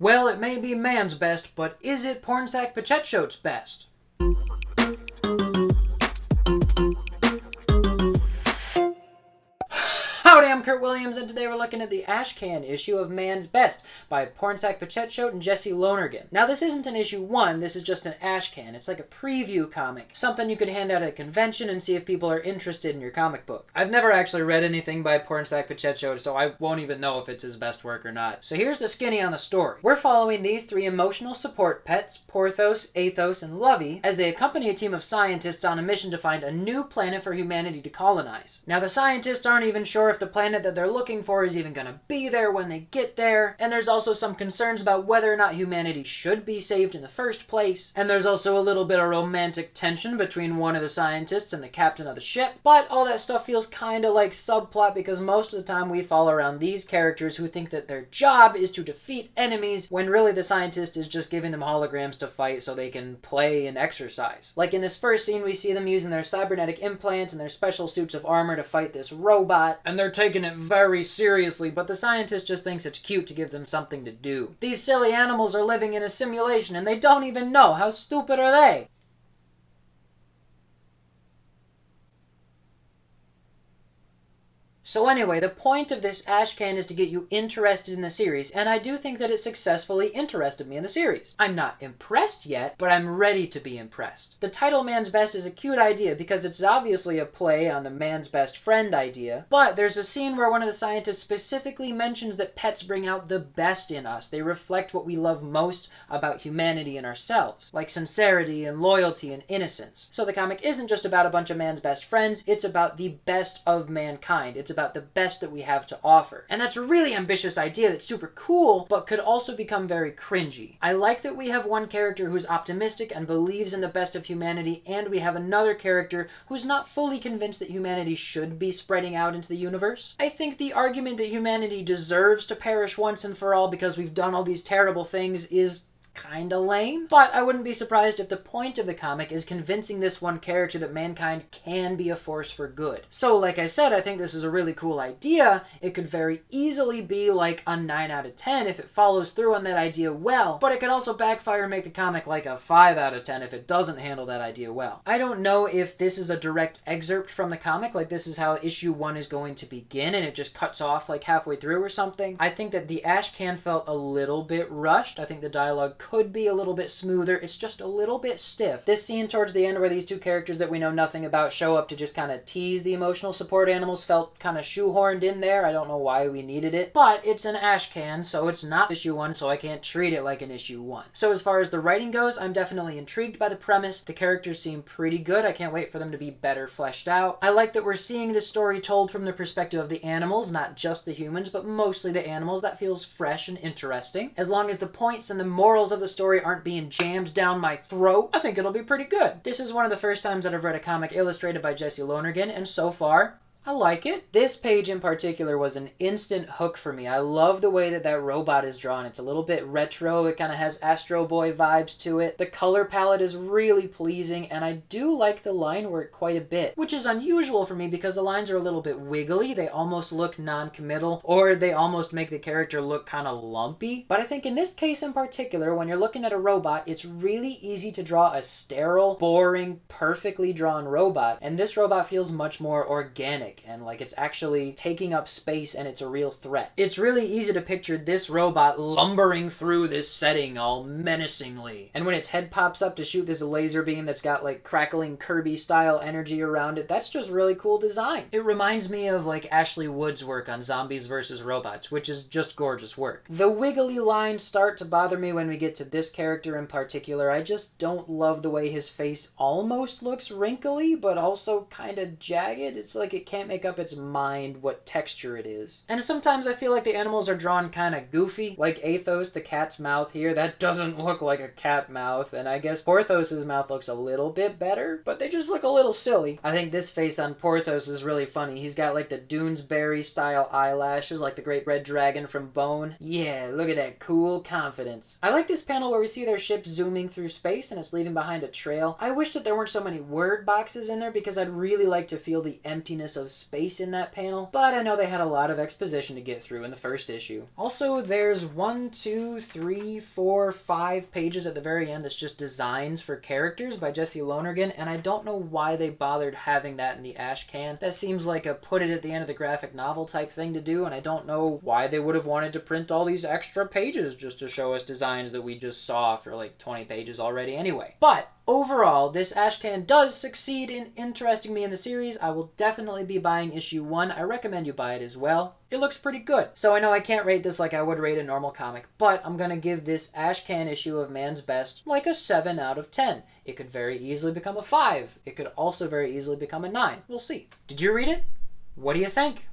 Well, it may be man's best, but is it Pornsak Pichetshote's best? Howdy, I'm Kurt Williams, and today we're looking at the ASHCAN issue of Man's Best by Pornsak Pichetshote and Jesse Lonergan. Now, this isn't an issue 1, this is just an ASHCAN. It's like a preview comic, something you could hand out at a convention and see if people are interested in your comic book. I've never actually read anything by Pornsak Pichetshote, so I won't even know if it's his best work or not. So here's the skinny on the story. We're following these three emotional support pets, Porthos, Athos, and Lovey, as they accompany a team of scientists on a mission to find a new planet for humanity to colonize. Now, the scientists aren't even sure if the planet that they're looking for is even gonna be there when they get there, and there's also some concerns about whether or not humanity should be saved in the first place, and there's also a little bit of romantic tension between one of the scientists and the captain of the ship, but all that stuff feels kinda like subplot because most of the time we follow around these characters who think that their job is to defeat enemies when really the scientist is just giving them holograms to fight so they can play and exercise. Like in this first scene, we see them using their cybernetic implants and their special suits of armor to fight this robot, and they're taking it very seriously, but the scientist just thinks it's cute to give them something to do. These silly animals are living in a simulation and they don't even know. How stupid are they? So anyway, the point of this ASHCAN is to get you interested in the series, and I do think that it successfully interested me in the series. I'm not impressed yet, but I'm ready to be impressed. The title Man's Best is a cute idea because it's obviously a play on the man's best friend idea, but there's a scene where one of the scientists specifically mentions that pets bring out the best in us. They reflect what we love most about humanity and ourselves, like sincerity and loyalty and innocence. So the comic isn't just about a bunch of man's best friends, it's about the best of mankind. It's about the best that we have to offer. And that's a really ambitious idea that's super cool, but could also become very cringy. I like that we have one character who's optimistic and believes in the best of humanity, and we have another character who's not fully convinced that humanity should be spreading out into the universe. I think the argument that humanity deserves to perish once and for all because we've done all these terrible things is kinda lame, but I wouldn't be surprised if the point of the comic is convincing this one character that mankind can be a force for good. So like I said, I think this is a really cool idea. It could very easily be like a 9 out of 10 if it follows through on that idea well, but it could also backfire and make the comic like a 5 out of 10 if it doesn't handle that idea well. I don't know if this is a direct excerpt from the comic, like this is how issue 1 is going to begin and it just cuts off like halfway through or something. I think that the ASHCAN felt a little bit rushed. I think the dialogue could be a little bit smoother. It's just a little bit stiff. This scene towards the end where these two characters that we know nothing about show up to just kind of tease the emotional support animals felt kind of shoehorned in there. I don't know why we needed it, but it's an ASHCAN, so it's not issue 1, so I can't treat it like an issue 1. So as far as the writing goes, I'm definitely intrigued by the premise. The characters seem pretty good. I can't wait for them to be better fleshed out. I like that we're seeing this story told from the perspective of the animals, not just the humans, but mostly the animals. That feels fresh and interesting. As long as the points and the morals of the story aren't being jammed down my throat, I think it'll be pretty good. This is one of the first times that I've read a comic illustrated by Jesse Lonergan, and so far, I like it. This page in particular was an instant hook for me. I love the way that that robot is drawn. It's a little bit retro. It kind of has Astro Boy vibes to it. The color palette is really pleasing, and I do like the line work quite a bit, which is unusual for me because the lines are a little bit wiggly. They almost look non-committal, or they almost make the character look kind of lumpy. But I think in this case in particular, when you're looking at a robot, it's really easy to draw a sterile, boring, perfectly drawn robot, and this robot feels much more organic and like it's actually taking up space and it's a real threat. It's really easy to picture this robot lumbering through this setting all menacingly. And when its head pops up to shoot this laser beam that's got like crackling Kirby style energy around it, that's just really cool design. It reminds me of like Ashley Wood's work on Zombies vs. Robots, which is just gorgeous work. The wiggly lines start to bother me when we get to this character in particular. I just don't love the way his face almost looks wrinkly, but also kind of jagged. It's like it can't make up its mind what texture it is. And sometimes I feel like the animals are drawn kind of goofy, like Athos, the cat's mouth here. That doesn't look like a cat mouth, and I guess Porthos's mouth looks a little bit better, but they just look a little silly. I think this face on Porthos is really funny. He's got like the Doonesbury style eyelashes, like the great red dragon from Bone. Yeah, look at that cool confidence. I like this panel where we see their ship zooming through space and it's leaving behind a trail. I wish that there weren't so many word boxes in there because I'd really like to feel the emptiness of of space in that panel, but I know they had a lot of exposition to get through in the first issue. Also, there's 1, 2, 3, 4, 5 pages at the very end that's just designs for characters by Jesse Lonergan, and I don't know why they bothered having that in the ASHCAN. That seems like a put it at the end of the graphic novel type thing to do, and I don't know why they would have wanted to print all these extra pages just to show us designs that we just saw for like 20 pages already anyway. But overall, this ASHCAN does succeed in interesting me in the series. I will definitely be buying issue 1. I recommend you buy it as well. It looks pretty good. So I know I can't rate this like I would rate a normal comic, but I'm gonna give this ASHCAN issue of Man's Best like a 7 out of 10. It could very easily become a 5. It could also very easily become a 9. We'll see. Did you read it? What do you think?